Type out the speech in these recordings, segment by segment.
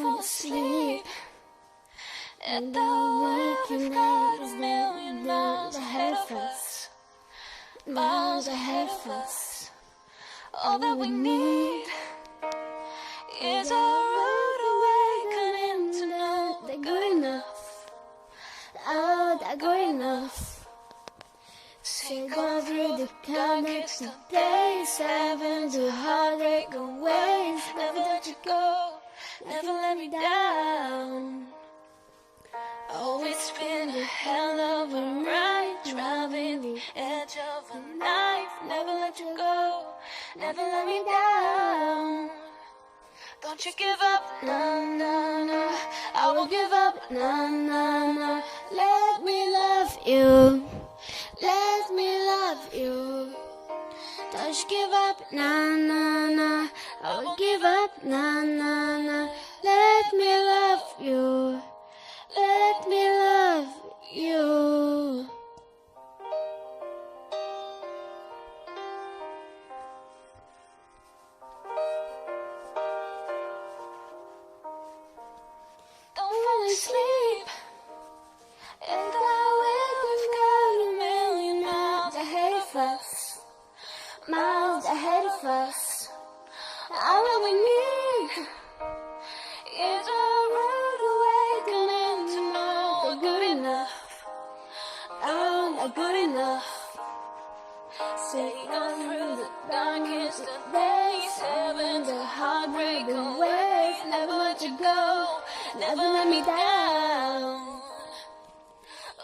fall asleep. And the working days, million miles ahead of us, miles ahead of us. All that we need is a rude awakening to know they're good enough. Oh, they're good enough. So go through the comics, the days, 7 to heartache and waves. Never let you go, never let me down. Always been a hell of a ride, driving the edge of a knife. Never let you go, never let me down. Don't you give up, no, no, no. I won't give up, no, no, no. Let me love you, let me love you. Don't you give up, no, no, no. I won't give up, no, no, no. Let me love you, let me love you. Don't fall asleep. And we've got a million miles ahead of us, miles ahead of us. All that we need is a rude awakening to know they're good enough. Oh, they're good enough. Sailing on through the darkest of days, 7 to heartbreak and waves. Never let you go, never let me down.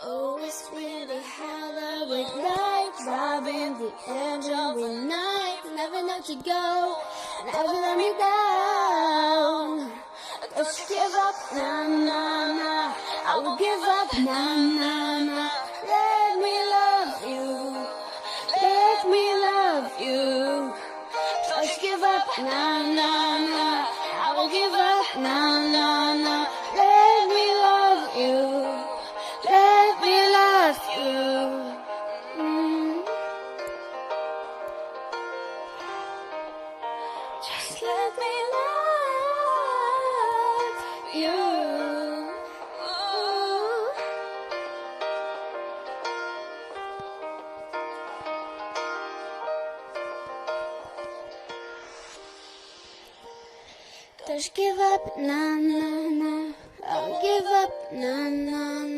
Oh, it's really hell of a night, robbing the edge of a night. Never let you go, never let me down. Don't you give up, nah, nah, nah. I will give up, nah, nah, nah. Let me love you, let me love you. Don't you give up, nah, nah, nah. I will give up, nah, nah, nah. Let me love you, let me love you. Just let me love you. Don't you give up, nah, nah, nah. I won't give up, nah, nah, nah.